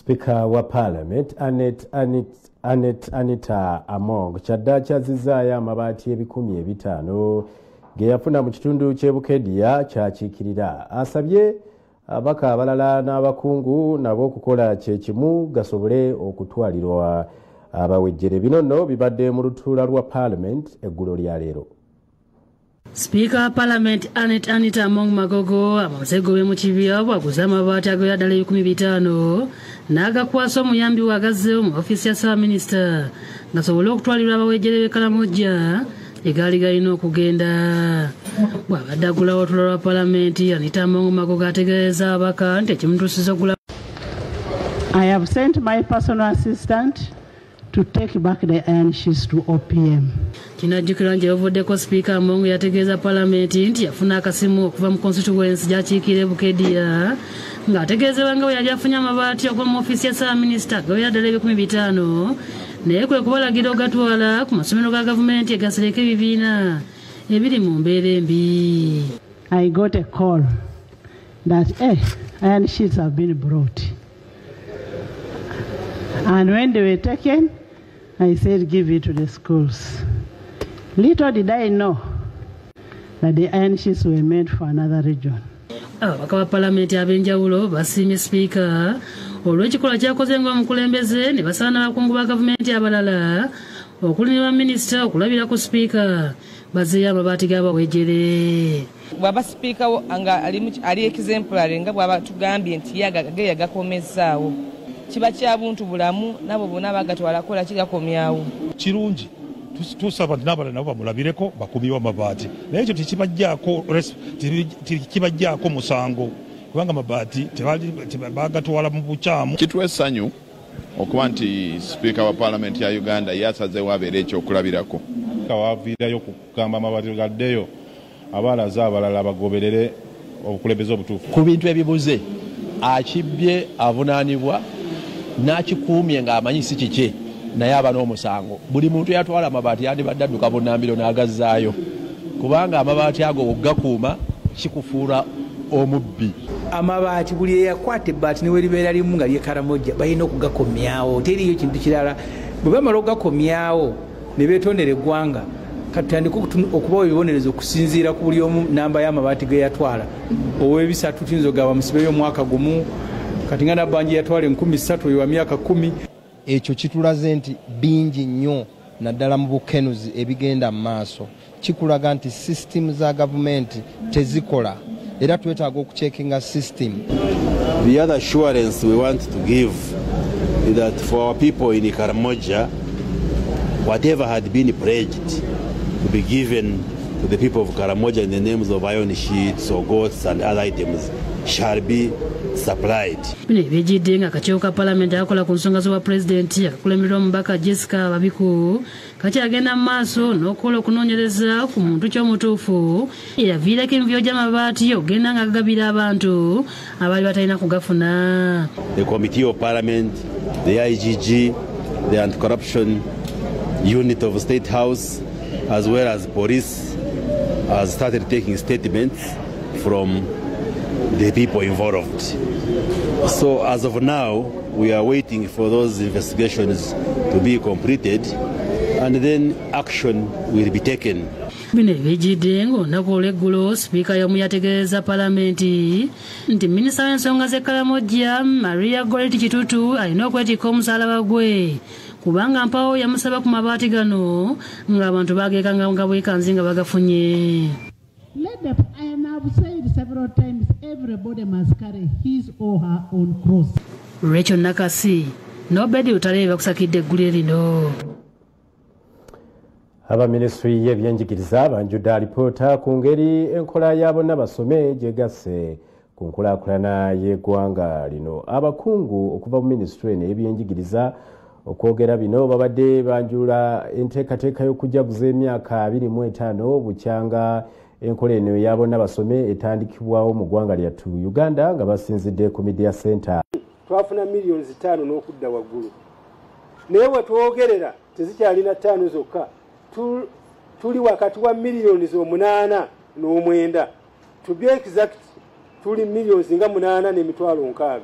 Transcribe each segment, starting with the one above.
Speaker wa Parliament Anita Among kyadda kyazizaayo amabaati ebikumi ebitaano ge yafuna mu kitundu ky'e Bukedde kyakiikirira. Asabye abaka abalala n'abakungu nabo okukola kye kimu gasobole okutwalirwa abawejjere. Bino nno bibadde mu lutuula lwa Parliament eggulo lya leero. Speaker wa Parliament Anita Among Magogo amaze gobe mu kibya bwaguza amabaati agoya ddala 15 n'agakwasa omuyambi we agazzeewo mu ofiisi ya Ssaabaminisita ngasobole okutwalirwa abawejjere b'Ekalamojja egaali galina okugenda. Bw'abadde agulawo olutuula lwa Parliament Anita Among Magogo ategeeza abaka nti ekimutuusiza ogula. I have sent my personal assistant to take back the iron sheets to OPM. Kinajjukirwa nti ovuddeko Speaker Among yategeeza Parliament nti yafuna akasimu okuva mu constituency gy'akiikira Bukedde ng'ategeezebwa nga bwe yali afunye amabaati okuva mu ofiisi ya Ssaabaminisita gawerera ddala 15 naye kwe kubalagira ogatwala ku masomero ga gavumenti egasereka ebibiina ebiri mu mbeera embi. I got a call that iron sheets have been brought. And when they were taken, I said, give it to the schools. Little did I know that the iron sheets were made for another region. Ababaka ba Parliament ab'enjawulo basiimye Speaker olw'ekikolwa kyakoze ng'omukulembeze ne basaba n'abakungu ba gavumenti abalala okuli ne baminisita okulabira ku Speaker bazzeeyo amabaati g'abawejjere. Bw'aba Speaker nga ali exemplary nga bw'aba tugambye nti yagakomezaawo kiba kya buntu bulamu nabo bonna bagatwalakola kigakomyawo. Kirungi tusaba n'abalala nabo bamulabireko bakubiwa amabaati naye ekyo tekibajjaako musango kubanga amabaati bagatwala mu bukyamu. Kitwa essanyu okuba nti Speaker wa Parliament ya Uganda yasazeewo abeera ekyokulabirako. Waviirayo kugamba amabaati gaddeyo abalaze abalala bagoberere obukulembeze obutuufu. Ku bintu ebibuze akibbye avunaanibwa n'akikuumye ng'amanyi si kike naye aba n'omusango. Buli muntu yatwala amabaati yandibadde adduka bunnambiro n'agazzaayo kubanga amabaati ago ogakuuma kikufuula omubbi. Amabaati buli eyakwata ebbaati newe libeera limu nga ly'Ekalamojja balina okugakomyawo. Teriyo kintu kirala. Bwe bamala okugakomyawo ne beetondera eggwanga katandika okubawa ebibonerezo okusinziira ku buli omu namba y'amabaati ge yatwala. Ow'ebisatu tuyinza ogaba musibeyo omwaka gumu kati nga nabbanja yatwala 13,000 oyo wa myaka 10. Ekyo kitulaze nti bingi nnyo naddala mu bukenuzi ebigenda mu maaso. Kikulaga nti system za gavumenti tezikola era twetaaga okucheckinga system. The other assurance we want to give is that for our people in Karamojja, whatever had been pledged to be given to the people of Karamojja in the names of iron sheets or goats and other items shall be supplied. Bino ebijjidde nga akakiiko ka Parliament akola ku nsonga z'obwa Pulezidenti akakulemberwa omubaka Jessica Babiku kakyagenda mu maaso n'okukola okunoonyereza ku muntu ky'omutuufu eyaviirako emivuyo gy'amabaati okugenda nga gagabira abantu abaali batalina kugafuna. The Committee of Parliament, the IGG, the Anti-Corruption Unit of State House, as well as police, has started taking statements from the people involved. So as of now, we are waiting for those investigations to be completed and then action will be taken. Bino ebijjidde ng'olunaku olw'eggulo Sipiika yamu yategeeza Palamenti nti Minisita w'ensonga z'Ekkalamojja Maria Goretti Kitutu alina okwetikka omusalaba gwe kubanga mpawo yamusaba ku mabaati gano ng'abantu bageekanga nga bwekanzi nga bagafunye. I have said several times, everybody must carry his or her own cross. Rachel Nakasi, nobody utalebe bakusakidde eggulu lino. Aba Ministry y'ebyenjigiriza banjudde alipoota ku ngeri enkola ya bonna basome gyegasse ku nkulaakulana y'eggwanga lino. Abakungu okuva mu Ministry y'ebyenjigiriza okwogera bino babadde banjula enteekateeka y'okujaguza emyaka 25 bukyanga enkola eno ya bonna basome etandikibwawo mu ggwanga lyattu Uganda nga basinzidde ku Media Center. Twafuna millions 5 n'okudda waggulu. Naye wetwogerera tezikyalina 5 zokka. Tuli wakati wa millions 8 n'omwenda. To be exact, tuli millions nga 8 n'emitwalo 6.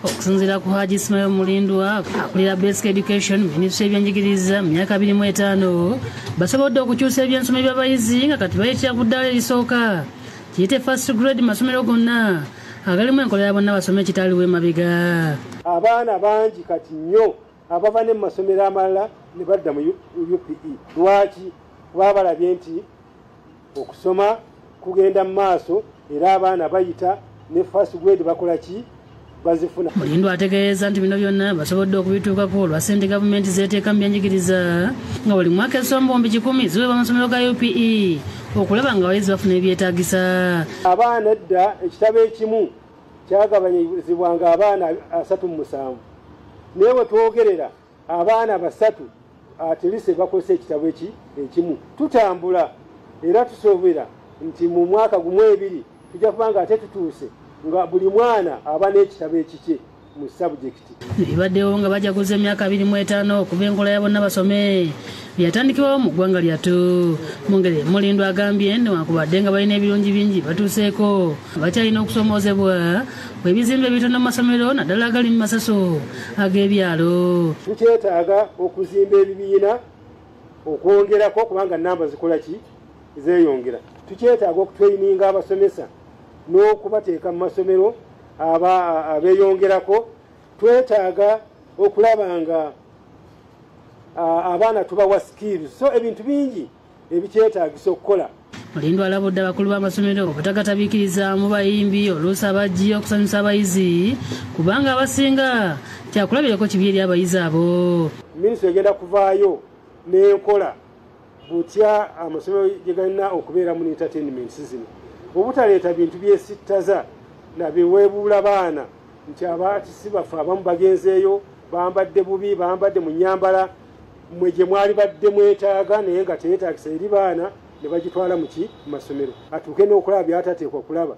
Okusinziira ku Haji Ismail Mulindwa akulira Basic Education Ministry y'ebyenjigiriza mu myaka 25 basobodde okukyusa ebyensoma by'abayizi nga kati bayitira ku ddaala erisooka kiyite first grade masomero gonna agalimu enkola ya bonna basome ekitaliwo emabega. Abaana bangi kati nnyo abava ne mu masomero amalala ne badda mu UPE. Lwaki? Babalabye nti okusoma kugenda mu maaso era abaana bayita ne first grade bakola ki bazifuna. Mulindwa ategeeza nti bino byonna basobodde okubituukako olwa ssente gavumenti zeeteeka mu byenjigiriza nga buli mwaka essombombi 10 ziweebwa amasomero ga UPE okulaba nga abayizi bafuna ebyetaagisa. Abaana edda ekitabo ekimu kyagabanyizibwanga abaana 37 naye we twogerera abaana 3 atilise bakozesa ekitabo ekimu. Tutambula era tusoobera nti mu mwaka gumu 2 tujja kubanga ate tutuuse nga buli mwana aba n'ekitabo ekikye mu subject. Bibaddewo nga bajaguza emyaka 25 okuva enkola ya bonna basome byatandikibwawo mu ggwanga lyattu. Mu ngeri Mulindwa agambye newankubadde nga balina ebirungi bingi batuuseeko bakyalina okusomoozebwa ebizimbe bitono mu masomero naddala agali mu masaso ag'ebyalo. Tukyetaaga okuzimba ebibiina okwongerako kubanga namba zikola ki zeeyongera. Tukyetaaga okutweyininga abasomesa n'okubateeka mu masomero abeeyongerako. Twetaaga okulaba nga abaana tubawa skills. So ebintu bingi ebikyetaagisa okukola. Mulindwa alabudde abakulu b'amasomero obutagatabiikiriza mu bayimbi oluusi abajji okusanyusa abayizi kubanga abasinga kyakulabirako kibi eri abayizi abo. Minisitule egenda kuvaayo n'enkola butya amasomero gye galina okubeera mu entertainment zino obutaleeta bintu byesittaza na biweebuula baana nti abaatisi baffe abamu bagenzeeyo bambadde bubi bambadde mu nnyambala mwe gye mwali badde mwetaaga naye nga teyeetaagisa eri baana ne bagitwala mu masomero. Atuuke n'okulaba byatateekwa kulaba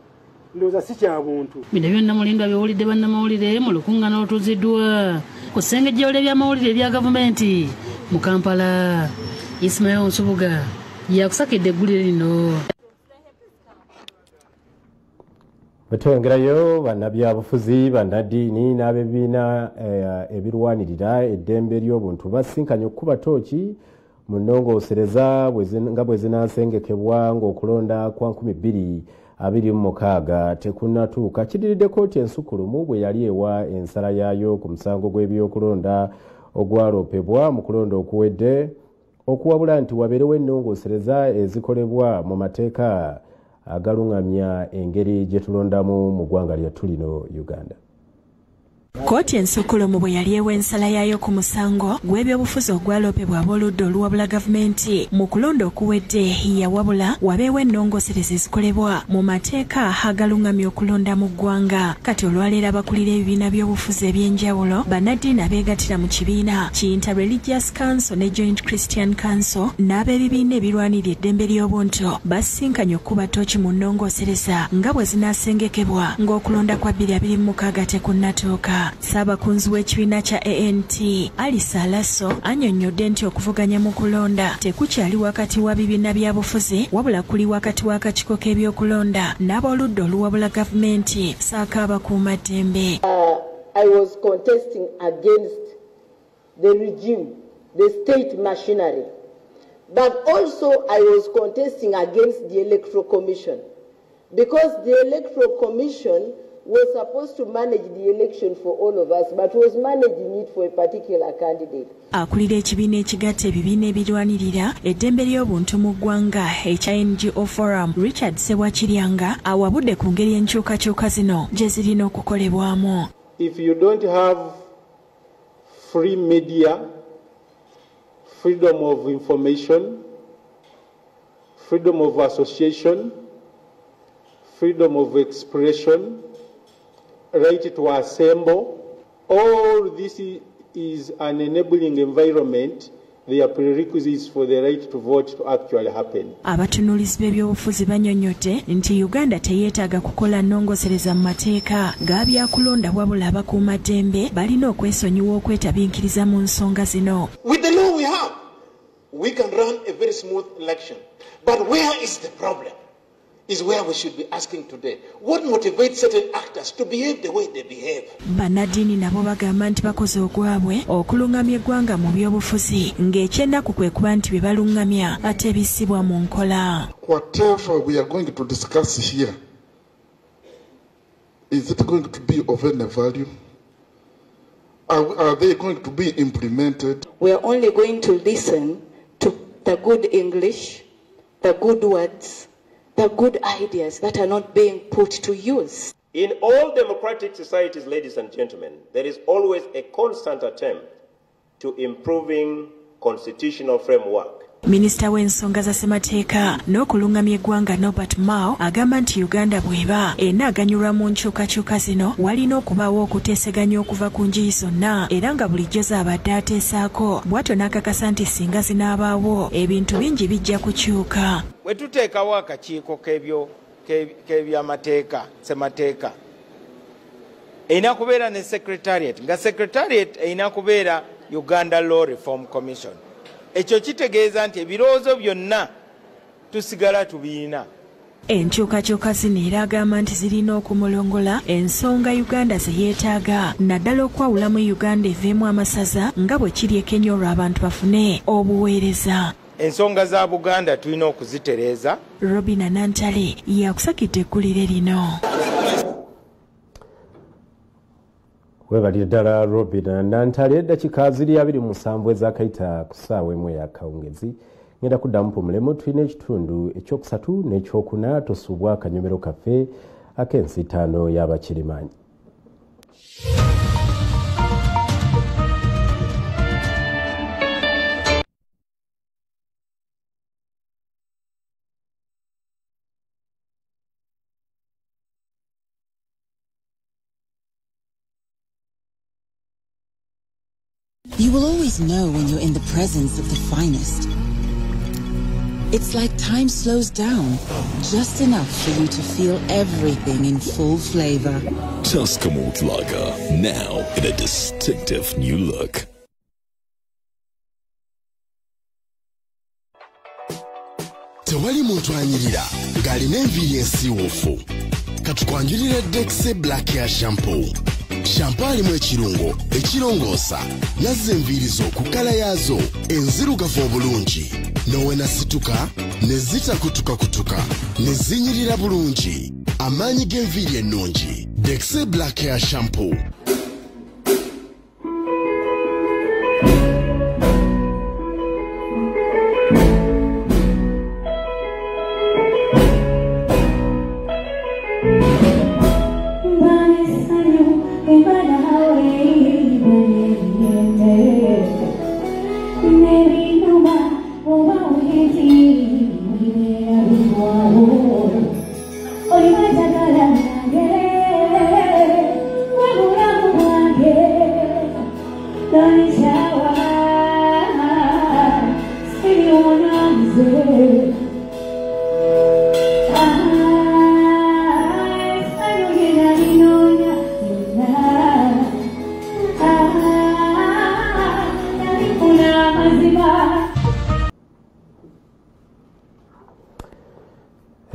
ndowooza si kya buntu. Bino byonna Mulindwa biwulidde bannamawulire mu lukuŋŋaana olutuuziddwa ku ssengejjero ly'amawulire erya gavumenti mu Kampala. Ismail Nsubuga yakusakidde eggulire lino. Betweyongereyo bannabyabufuzi bannaddiini n'abebiina ebirwanirira eddembe ly'obuntu basisinkanye okukuba tooki mu nnongoosereza nga bwe zinaasengekebwa ng'okulonda kwa 2026 tekunnatuuka. Kiddiridde kkooti ensukulumu bwe yali ewa ensala yaayo ku musango gw'ebyokulonda ogwaloopebwa mu kulonda okuwedde okuwabula nti wabeerewo ennongoosereza ezikolebwa mu mateeka agalungamya engeri gye tulondamu mu ggwanga lyattu lino Uganda. Kkooti ensukulumu bwe yali ewa ensala yaayo ku musango gw'ebyobufuzi ogwaloopebwa ab'oludda oluwabula gavumenti mu kulonda okuwedde yawabula wabeewo ennongoosereza ezikolebwa mu mateeka agalungamya okulonda mu ggwanga. Kati olwaleero abakulira ebibiina by'obufuzi eby'enjawulo bannaddiini abeegattira mu kibiina ki Inter-Religious Council ne Joint Christian Council n'ab'ebibiina ebirwanirira eddembe ly'obuntu basisinkanye okukuba tooki mu nnongoosereza nga bwe zinaasengekebwa ng'okulonda kwa 2026 tekunnatuuka. Ssaabakunzi w'ekibiina kya ANT Alisa Alaso annyonnyodde nti okuvuganya mu kulonda tekukyali wakati wa bibiina bya bufuzi wabula kuli wakati w'akakiiko k'ebyokulonda n'ab'oludda oluwabula gavumenti saako abakuumaddembe. I was contesting against the regime, the state machinery, but also I was contesting against the Electoral Commission because the Electoral Commission was supposed to manage the election for all of us, but was managing it for a particular candidate. Akulira ekibiina ekigatta ebibiina ebirwanirira eddembe ly'obuntu mu ggwanga ekya NGO Forum Richard Ssewakiryanga awabudde ku ngeri enkyukakyuka zino gye zirina okukolebwamu. If you don't have free media, freedom of information, freedom of association, freedom of expression, right to assemble, all this is an enabling environment. They are prerequisites for the right to vote to actually happen. Abatunuulizi b'ebyobufuzi bannyonnyodde nti Uganda teyeetaaga kukola nnongoosereza mu mateeka ga byakulonda wabula abakuumaddembe balina okwesonyiwa okwetabiikiriza mu nsonga zino. With the law we have, we can run a very smooth election. But where is the problem? is where we should be asking today. What motivates certain actors to behave the way they behave? Bannaddiini nabo bagamba nti bakoze ogwabwe okulungamya eggwanga mu byobufuzi ng'ekyennaku kwe kuba nti bye balungamya ate bissibwa mu nkola. Whatever we are going to discuss here, is it going to be of any value? Are they going to be implemented? We are only going to listen to the good English, the good words, the good ideas that are not being put to use. In all democratic societies, ladies and gentlemen, there is always a constant attempt to improving constitutional framework. Minisita w'ensonga za ssemateeka n'okulungamya eggwanga Norbert Mao agamba nti Uganda bw'eba enaaganyulwa mu nkyukakyuka zino walina okubaawo okuteeseganya okuva ku njuyi zonna era nga bulijjo z'abadde ateesaako bw'atyo n'akakasa nti singa zinaabaawo ebintu bingi bijja kukyuka. Bwe tuteekawo akakiiko k'ebyamateeka ssemateeka erina kubeera ne secretariat nga secretariat erina kubeera Uganda Law Reform Commission. Ekyo kitegeeza nti ebirowoozo byonna tusigala tubiina. Enkyukakyuka zino era agamba nti zirina okumulongola ensonga Uganda ze yeetaaga naddala okwawulamu Uganda eveemu amasaza nga bwe kiri e Kenya olwo abantu bafune obuweereza. Ensonga za Buganda tulina okuzitereeza. Robina Nantale yakusakidde eggulire lino. Webalira ddala Robina Nantale eddakiika ziri 27 ez'akayita ku ssaawa emu ey'akawungezi. Ngenda kuddamu pomulemu tulina ekitundu ekyokusatu n'ekyokuna tosubwa akanyomero kaffe ak'ensi 5 y'Abakirimaanyi. You will always know when you're in the presence of the finest. It's like time slows down, just enough for you to feel everything in full flavor. Tusker Malt Lager, now in a distinctive new look. Tewali muntu anyirira ng'alina enviiri ensiiwuufu. Katukwanjulira Dexe Black Hair Shampoo. Shampoo alimu ekirungo ekirongoosa yazza enviiri zo ku kkala yaazo enzirugavu obulungi n'owenasituka ne zitakutukakutuka ne zinyirira bulungi. Amaanyi g'enviiri ennungi. Dexe Black Hair Shampoo.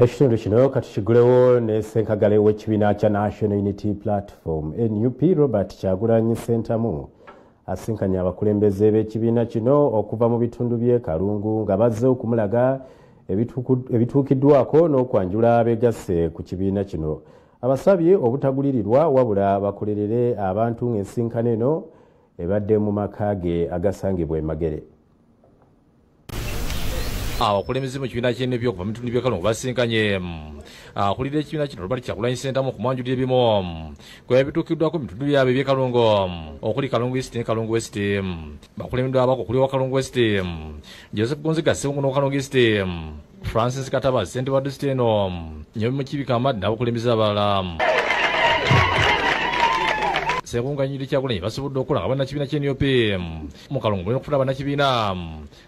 Ekitundu kino katukigulewo ne Ssenkagale w'ekibiina kya National Unity Platform NUP Robert Kyagulanyi Ssentamu asinkanye abakulembeze b'ekibiina kino okuva mu bitundu by'e Kalungu nga bazze okumulaga ebituukiddwaako n'okwanjula abeegasse ku kibiina kino. Abasabye obutagulirirwa wabula bakolerere abantu ng'ensinkano eno ebadde mu maka ge agasangibwa e Magere. Abakulembeze mu kibiina ky'NUP okuva mu bitundu by'e Kalungu basinkanye akulira ekibiina kino Robert Kyagulanyi Ssentamu okumwanjulira ebimu ku ebituukiddwako mu bitundu byabwe by'e Kalungu okuli Kalungu East ne Kalungu West. Bakulembeddwa abako okuli wa Kalungu West Joseph Gonziga Ssemungu n'Okalungu East, Francis Kataba Ssente wa Disitulikiti eno, Nyobe Mukibika Amadi n'abakulembeze abalala. Sekunganyiri Kyagulanyi basobodde okulanga bannakibiina ky'NUP mu Kalungu mulina okufuna bannakibiina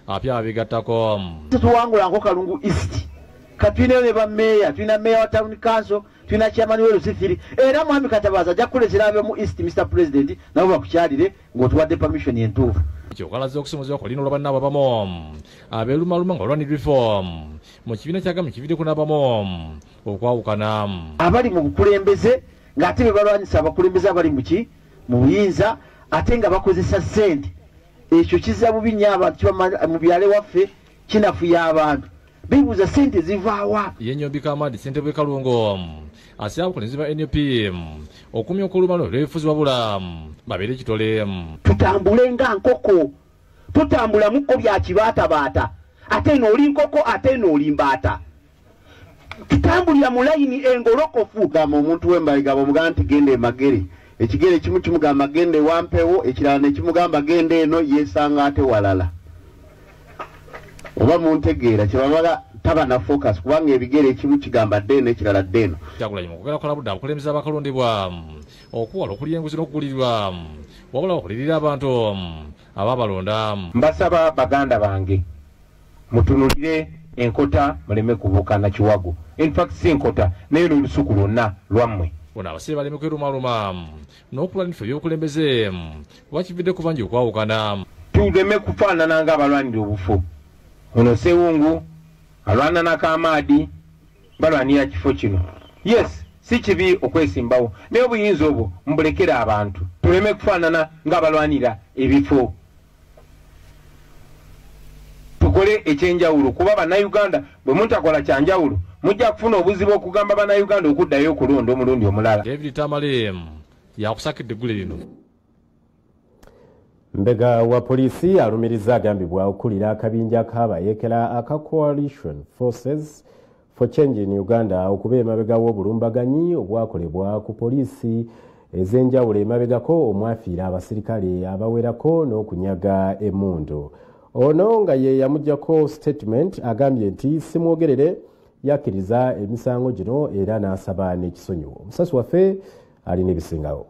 apya abeegattako. Tuwangulanga Kalungu East katulinayo ne bammeeya, tulina meeya wa town council, tulina chairman we Lusifiri era Mwami Katabaza ajja kukulezera abe mu East Mr President nabo bakukyalire ng'otuwadde permission entuufu. kyokalaze okusomozebwa ku lino lw'abannabo abamu abeelumaluma nga olwanira reform mu kibiina kyagamu kivire kunabamu okwawukana abali mu bukulembeze ng'ate be balwanyisa abakulembeze abali mu buyinza ate nga bakozesa ssente ekyo kizza bubi nnyo abantu mu byalo waffe kinafuya abantu bibuuza ssente zivaawa yenyombika amadi ssentebwe kalungo asaba abakulembeze ba NUP okumya okulumalo lw'ebifuzi wabula babeere kitole tutambule nga nkoko tutambula mukko bya kibaatabaata ate eno oli nkoko ate eno oli mbaata tutambulira mu layini engolokofu gamba omuntu w'embayiga bw'omugamba nti genda emagere ekigere ekimu kimugamba genda ewampewo ekirala ne kimugamba genda eno yeesanga ate walala oba muntegeera kyebamala taba na focus kubanga ebigere ekimu kigamba ddeeno ekirala ddeeno Kyagulanyi mu kwogera kola budde abakulembeze abakalondebwa okuwala okulya enguzi n'okugulirwa wabula okulirira abantu ababalonda mbasaba baganda bange mutunulire enkota muleme kubuukana kiwago infact si enkota naye n'olusuku lwonna lwammwe bona abasibe baleme kwerumaluma n'okulwanirifa ebyobukulembeze wakividde ku bangi okwawukana tuleme kufaanana ng'abalwanira obufu ono sewungu alwana n'akamaadi balwanira kifo kino yes si kibi okwesimbawo naye obuyinza obwo mbulekera abantu tuleme kufaanana ng'abalwanira ebifo tukole ekyenjawulo kuba bannayuganda bwe mutakola kyanjawulo mujja kufuna obuzibu okugamba bannayuganda okuddayo okulonda omulundi omulala. David Tamale yakusakidde eggule lino. Mbgega wa poliisi alumiriza agambibwa okulira akabinja k'abayekera aka Coalition Forces for Change in Uganda okuba emabega w'obulumbaganyi obwakolebwa ku poliisi ez'enjawulo emabegako omwafiira abasirikale abawerako n'okunyaga emmundu. Ono nga ye yamuggyako statement agambye nti simwogerere yakkiriza emisango gino era n'asaba n'ekisonyiwo. Omusasi waffe alina ebisingawo.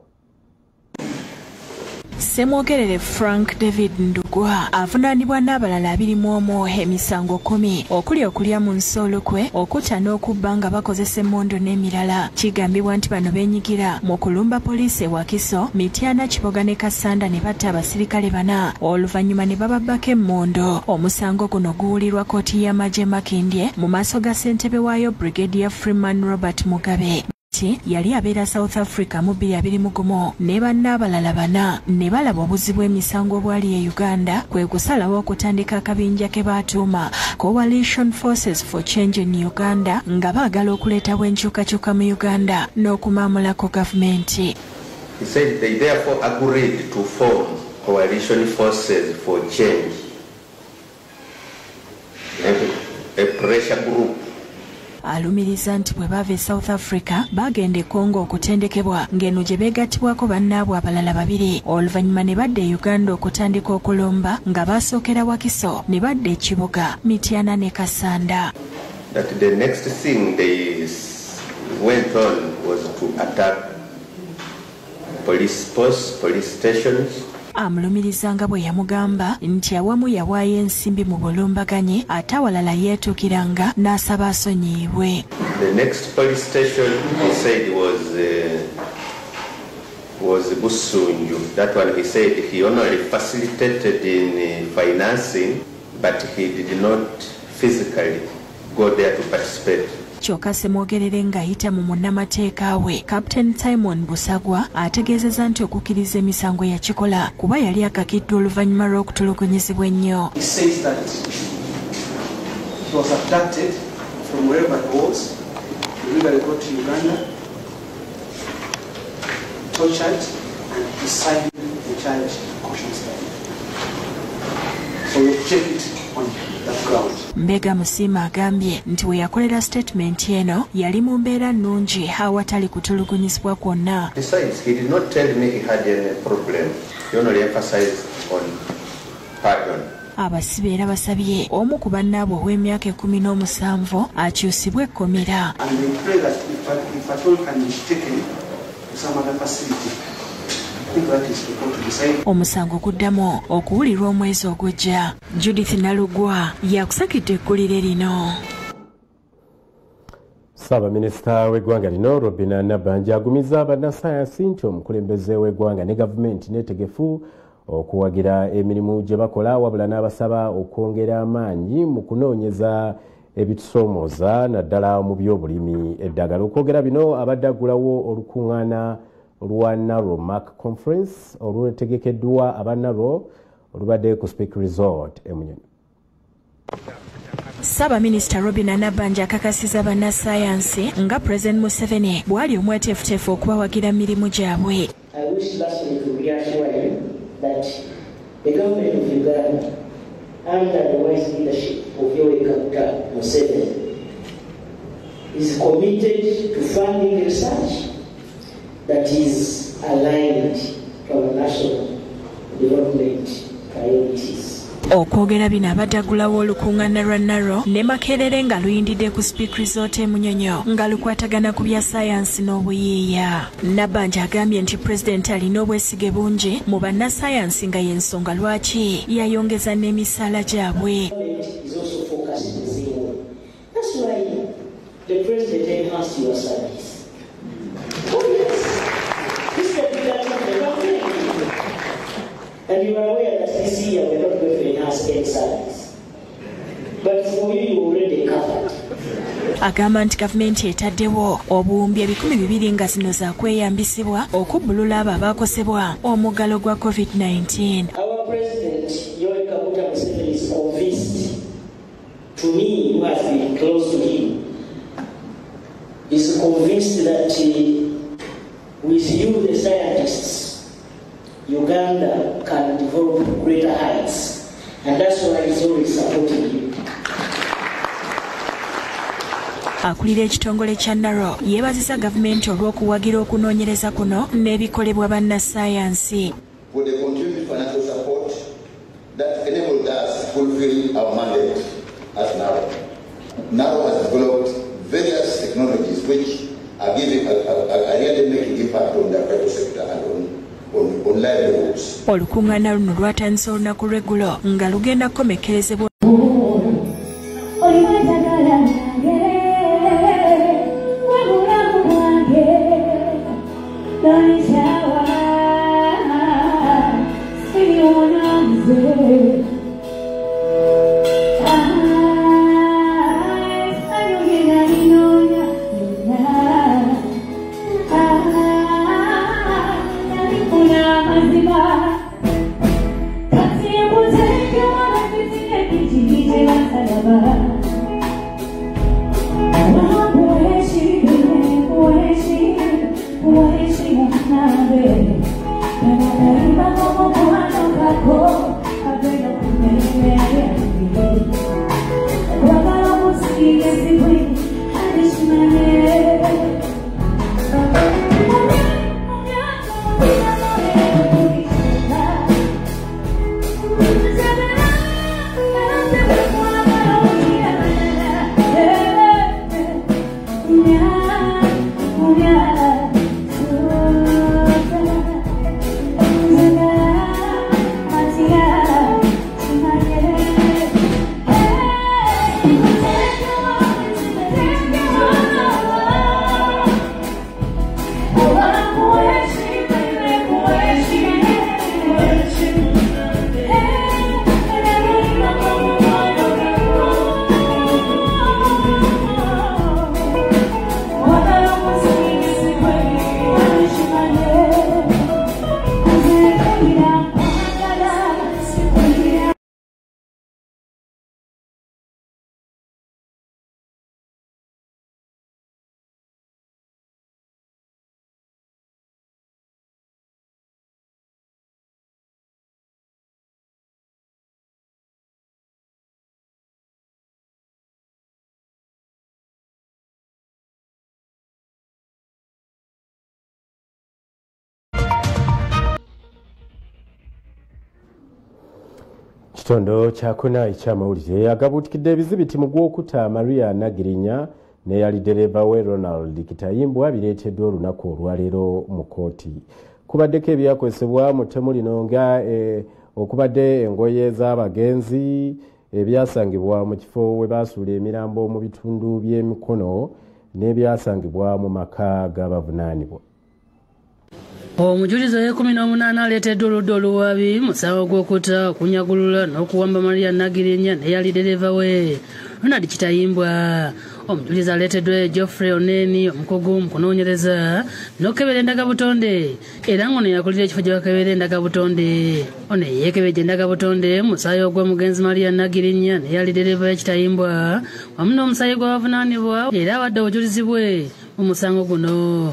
Semwogerere Frank David Ndugwa avunaanibwa n'abalala 21 emisango 10 okuli okulya mu nsolokwe okutta n'okubba nga bakozesa emmondo n'emirala. Kigambibwa nti bano beenyigira mu kulumba poliisi Wakiso, Mityana, Kiboga ne Kasanda ne batta abasirikale 4 oluvannyuma ne bababbako emmondo. Omusango guno guwulirwa kkooti y'amagye Makindye mu maaso ga ssentebe waayo Brigadier Freeman Robert Mugabe. Yali abeera South Africa mu 2021 ne bannabalala 4 ne balaba obuzibu emisango bwali e Uganda kwe kusalawo okutandika akabinja ke baatuuma Coalition Forces for Change in Uganda nga baagala okuleetawo enkyukakyuka mu Uganda n'okumaamulako gavumenti. He said they therefore agreed to form Coalition Forces for Change, a pressure group. Alumiriza nti bwe bava e South Africa bagenda e Congo okutendekebwa ng'eno gye beegattibwako bannaabwe abalala 2 oluvannyuma ne badda e Uganda okutandika okulomba nga basookera Wakiso ne badda e Kiboga, Mityana ne Kasanda. That the next thing they went on was to attack police posts, police stations. Amulumirizanga bwe yamugamba nti awamu yawaayo ensimbi mu Bulumbaganyi ate awalala yeetuukiranga n'asaba asonyiibwe. The next police station he said was Busunju. That one he said he only facilitated in financing, but he did not physically go there to participate. Kyokka Semwogerere ng'ayita mu munnamateeka we Captain Simon Busagwa ategeezezza nti okukkiriza emisango yakikola kuba yali akakiddwa oluvannyuma lw'okutulugunyizibwa ennyo. He says that he was abducted from wherever he was, illegally brought to Uganda, tortured, and he signed the child caution statement. So we'll check it on that ground. Mbega Musima agambye nti we yakolera statement eno yali mu mbeera nnungi awatali kutulugunyizibwa kwonna. Besides, he did not tell me he had any problem. He only emphasized on pardon. Abasibe era basabye omu ku bannaabwe ow'emyaka 17 akyusibwe ekkomera. And they pray that if at all can be taken to some other facility. Omusango guddamu okuwulirwa omwezi ogujja. Judith Nalugwa yakusakidde eggulire lino. Ssaabaminisita w'eggwanga lino Robina Nabbanja agumiza bannasayansi nti omukulembeze w'eggwanga ne gavumenti neetegefu okuwagira emirimu gye bakola wabula n'abasaba okwongera amaanyi mu kunoonyeza ebitusoomooza naddala mu by'obulimi eddagala. Okwogera bino abadde aggulawo olukuŋŋaana olwa Narrow Mark Conference olwetegekeddwa aba Narrow olubadde ku Speak Resort e Munyonyi. Ssaabaminisita Robin Nabbanja akakasiza bannassaayansi nga President Museveni bw'ali omweteefuteefu okubawagira mirimu gyabwe. I wish lastly to reassure you that the government of Uganda, under the wise leadership of Yoweri Museveni, is committed to funding research that is aligned to our national development priorities. Okwogera bino abadde aggulawo olukuŋŋaana lwa Narrow ne Makerere nga luyindidde ku Speak Resort e Munyonyo nga lukwatagana ku bya ssaayansi n'obuyiiya. Nabbanja agambye nti pulezidenti alina obwesige bungi mu bannassaayansi nga y'ensonga lwaki yayongeza n'emisaala gyabwe. And you are aware that this year we're not going to enhance any salaries. But for you already covered. Agamba nti gavumenti etaddewo obuwumbi 200 nga zino za kweyambisibwa okubbulula abo abaakosebwa omuggalo gwa COVID-19. Our President, Yoweri Museveni, is convinced, to me, who has been close to him, is convinced that with you, the scientists, Uganda can develop greater heights, and that's why he's always supporting you. Akulira ekitongole kya Narrow yeebazisa gavumenti olw'okuwagira okunoonyereza kuno n'ebikolebwa bannassaayansi. For the continued financial support that enabled us to fulfill our mandate as Narrow. Narrow has developed various technologies which are really making impact on the private sector and on livelihoods. Olukuŋŋaana luno lwatandise olunaku lw'eggulo nga lugenda kukomekkerezebwa. Kitondo kyakuna ekyamawulire agabuutikidde ebizibiti mu gw'okuta Maria Nagirinya ne yali ddereva we Ronald Kitayimbwa bireeteddwa olunaku olwaleero mu kkooti. Kubaddeko ebyakozesebwa mu ttemu lino nga okubadde engoye z'abagenzi ebyasangibwa mu kifo we baasuula emirambo mu bitundu by'emikono n'ebyasangibwa mu maka g'abavunaanibwa. Omujulizi we-18 aleeteddwa oludda oluwaabi musango gw'okutta okunyagulula n'okuwamba Maria Nagirinya n'eyali dereva we Ronald Kitayimbwa. Omujulizi aleeteddwa Geoffrey Oneni omukugu mu kunoonyereza n'okukebera endagabutonde era ng'ono yakulira ekifo gye bakebera endagabutonde. Ono yeekebejja endagabutonde musaayi ogw'omugenzi Maria Nagirinya n'eyali dereva we Kitayimbwa wamu n'omusaayi gw'abavunaanibwa era awadde obujulizi bwe mu musango guno.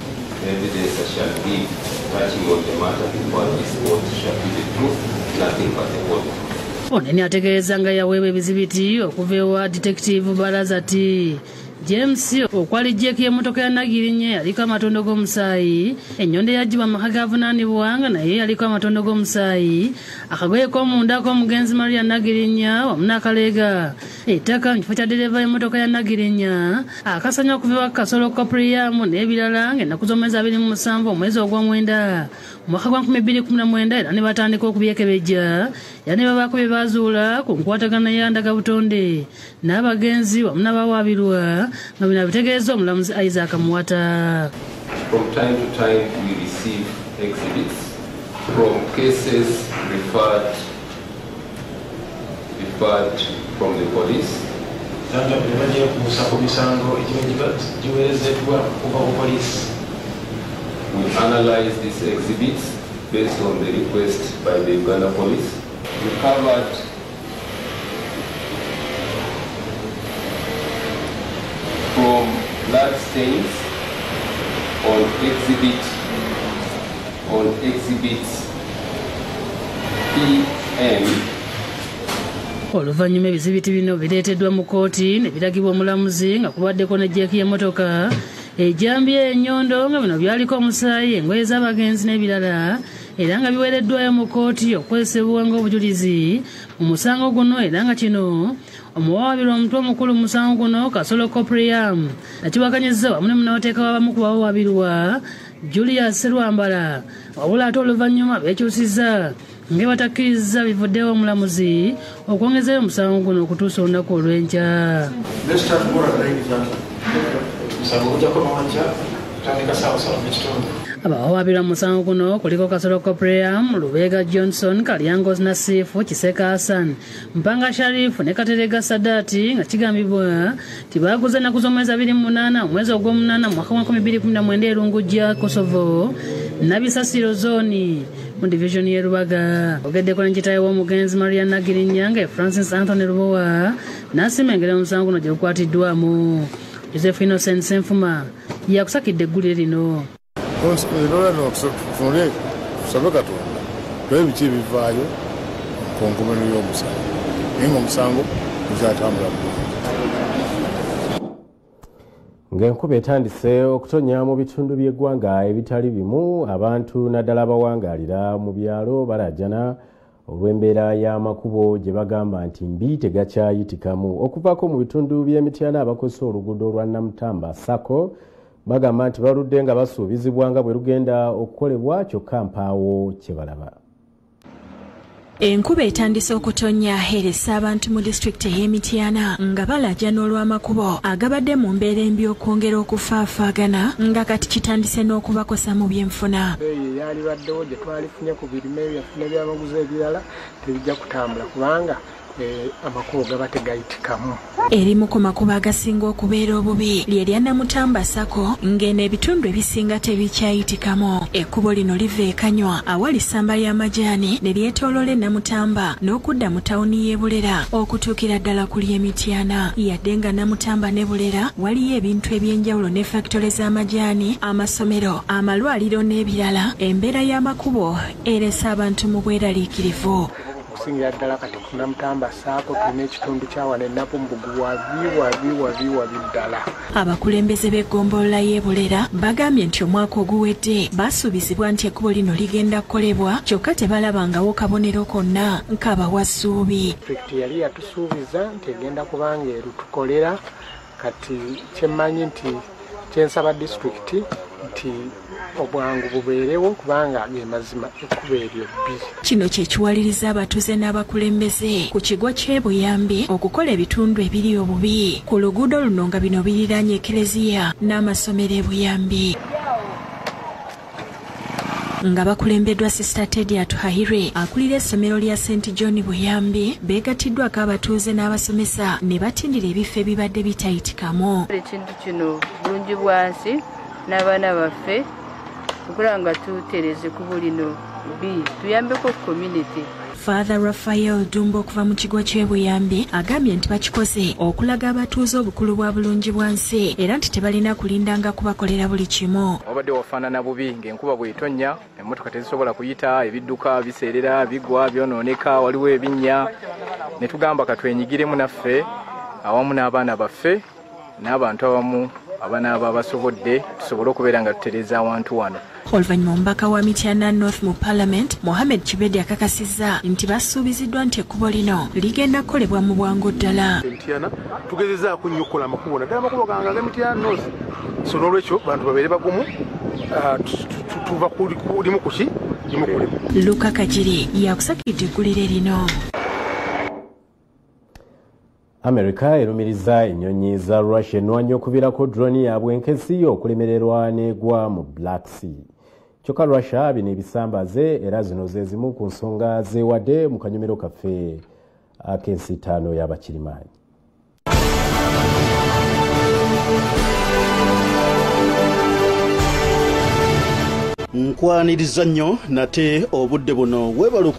Oneni ategeeza nga yaweebwa ebizibiti okuva ewa Detective Barazati James okwalijjeko emmotoka ya Nagirinya yaliko amatondo g'omusaayi, ennyonde yaggyibwa mu maka g'abavunaanibwa nga naye yaliko amatondo g'omusaayi, akagoye k'omunda k'omugenzi Maria Nagirinya wamu n'akaleega, ettaka mu kifo kya dereva y'emmotoka ya Nagirinya, akasanya okuva ewa Kasolo Kopriyamu n'ebirala ng'ennaku z'omwezi 27 omwezi ogw'omwenda mu mwaka gwa 2019 era ne batandika okubyekebejja era ne babaako bye baazuula ku nkwatagana ya ndagabutonde n'abagenzi wamu n'abawaabirwa nga bino bitegeeza omulamuzi Isaac Muwata. From time to time we receive exhibits from cases referred from the police. We analyze these exhibits based on the request by the Uganda police. We covered from blood stains on exhibits PM. Oluvannyuma ebizibiti bino bireeteddwa mu kkooti ne biragibwa omulamuzi nga kubaddeko ne jeeki y'emmotoka, ejjambi enyondo nga bino byaliko omusaayi, engoye z'abagenzi n'ebirala era nga biweereddwayo mu kkooti okukozesebwa ng'obujulizi mu musango guno era nga kino omuwawaabirwa omutwe omukulu mu musango guno Kasolo Kopriyamu akiwakanyizza wamu ne munnabateeka w'abamu ku bawawaabirwa Julius Serwambala, wabula ate oluvannyuma beekyusizza ng'ebatakkiriza bivuddewo omulamuzi okwongezayo omusango guno okutuusa olunaku olw'enkya. Abawawaabirwa mu musango guno kuliko Kasolo Kopriyamu, Lubega Johnson, Kalyango Nasifu, Kiseka Hassan, Mpanga Sharifu ne Katerega Sadati nga kigambibwa tibaaguza ennaku z'omwezi 28 omwezi ogw'omunaana mu mwaka wa 2019 erungujja Kosovo Nabisasiro zooni mu division y'e Rubaga. Ogeddeko n'ekitaawe w'omugenzi Maria Nagirinya nga Francis Anthony Lubowa n'asiima engeri omusango guno gye gukwatiddwamu. Joseph Innocent Senfuma yakusakidde eggulire lino. Tusabe Katonda naye biki ebivaayo ku nkomero y'omusango naye ng'omusango gukyatambula bulungi. Ng'enkuba etandise okutonya mu bitundu by'eggwanga ebitali bimu, abantu naddala abawangaalira mu byalo balajana olw'embeera y'amakubo gye bagamba nti mbi tegakyayitikamu. Okuvaako mu bitundu by'Emityana abakozesa oluguudo olwa Namutamba Sako bagamba nti baludde nga basuubizibwa nga bwe lugenda okukolebwa kyokka mpaawo kye balaba. Enkuba etandise okutonya eresa abantu mu disitulikiti y'Emityana nga balajana olw'amakubo agabadde mu mbeera embi okwongera okufaafaagana nga kati kitandise n'okubakosa mu byenfuna. Yalibaddewo gye twalifunye ku birime byafuna by'amaguzi ebirala tebijja kutambula kubanga amakubo gaba tegayitikamu. Erimu ku makubo agasinga okubeera obubi lye lya Namutamba Sako ng'eno ebitundu ebisinga tebikyayitikamu. Ekkubo lino liva e Kanywa awali ssamba ly'amajaani ne lyetooloola Namutamba n'okudda mu tawuni y'e Bulera okutuukira ddala ku ly'Emityana. Yadde nga Namutamba ne Bulera waliyo ebintu eby'enjawulo ne fakitole z'amajaani, amasomero, amalwaliro n'ebirala, embeera y'amakubo eresa abantu mu bweraliikirivu. Okusingira ddala kati ku Namutamba Sako tulina ekitundu kyawano ennaku mbugu wabi ddala. Abakulembeze b'eggombolola y'e Bulera bagambye nti omwaka oguwedde basuubizibwa nti ekkubo lino ligenda kukolebwa kyokka tebalabangawo kabonero konna nk'abawa ssuubi. Disitulikiti yali yatusuubiza nti egenda kubanga erutukolera, kati kyemmanyi nti kyensaba disitulikiti nti obwangu bubeerewo kubanga mazima ekkubo eryo bbi. Kino kye kiwaliriza abatuuze n'abakulembeze ku kigo ky'e Buyambi okukola ebitundu ebiri obubi ku luguudo luno nga bino biriraanye ekereziya n'amasomero e Buyambi. nga bakulembeddwa Sister Teddy Atuhaire akulira essomero lya St. John Buyambi beegatiddwako abatuuze n'abasomesa ne batindira ebifo ebibadde bitayitikamu. Ekintu kino bulungi bwansi n'abaana baffe okukola nga tutereze ku bulino tuyambeko community. Father Raphael Dumbo okuva mu kigo ky'Ebuyambi agambye nti bakikoze okulaga abatuuze obukulu bwa bulungi bwansi era nti tebalina kulindanga kubakolera buli kimu. Obadde wafaanana bubi ng'enkuba bw'etonnya emmotoka tezisobola kuyita, ebidduka biseerera, bigwa, byonooneka, waliwo ebinnya. Ne tugamba katwenyigiremu naffe awamu n'abaana baffe n'abantu abamu abanaaba basobodde tusobole okubeera nga tutereza awantu wano. Oluvannyuma omubaka wa Mityana North mu Parliament Mohamed Kibedi akakasizza nti basuubiziddwa nti ekkubo lino ligenda kukolebwa mu bwangu ddala. Mityana tugezezaako nnyo okukola amakubo naddala amakubo gange Mityana North, so n'olwekyo bantu babeere bagumu tuva limu kuki limu kulimu. Luka Kajiri yakusakidde eggulire lino. America erumiriza ennyonyi za Russia ennwanyi okubirako drone yaabwe enkesi okulemererwa n'egwa mu Black Sea. Kyokka Russia bino ebisambaze era zino ze zimu ku nsonga zeewadde mu kanyomero kaffe ak'ensi ttaano y'Abakirimaanyi. Nkwaniriza nnyo nate obudde buno weebalu.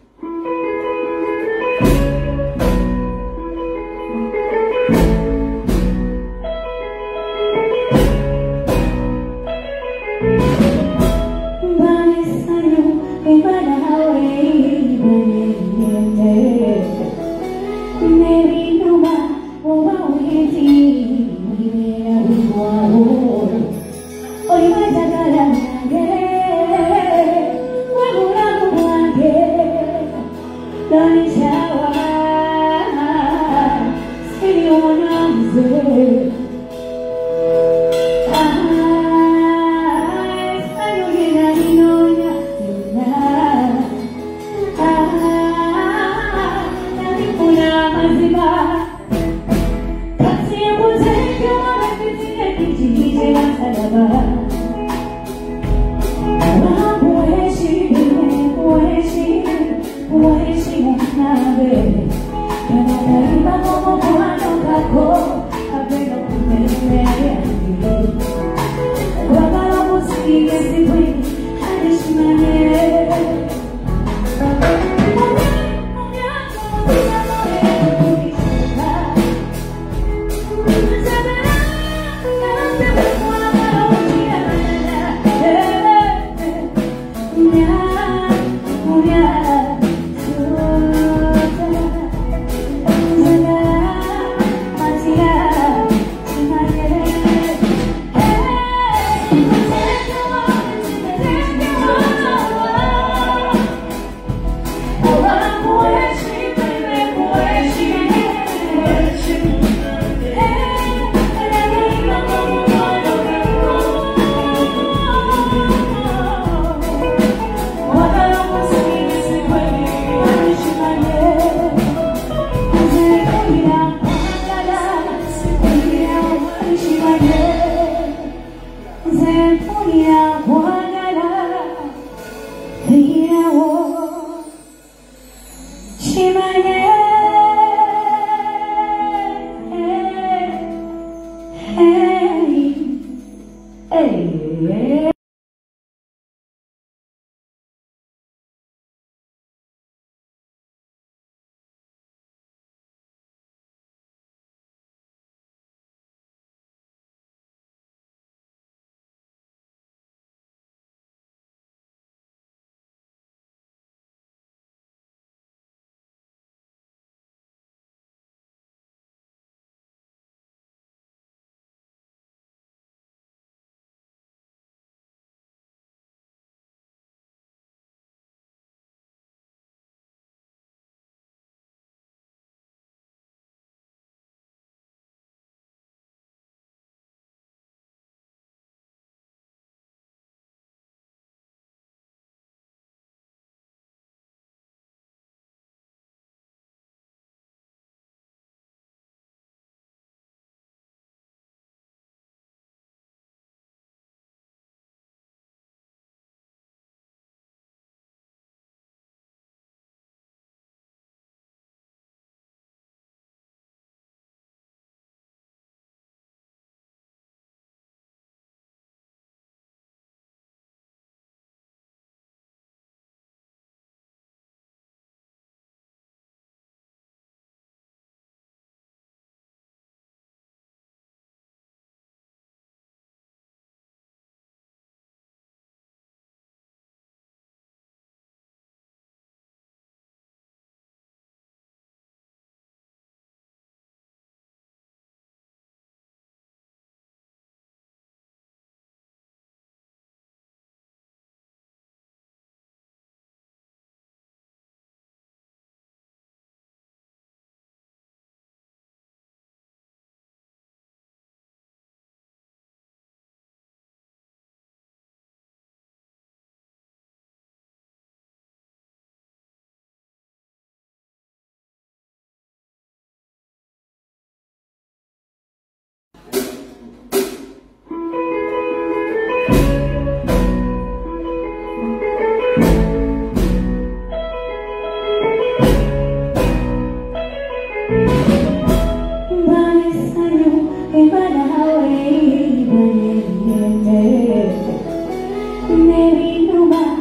Never know why,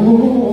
oh,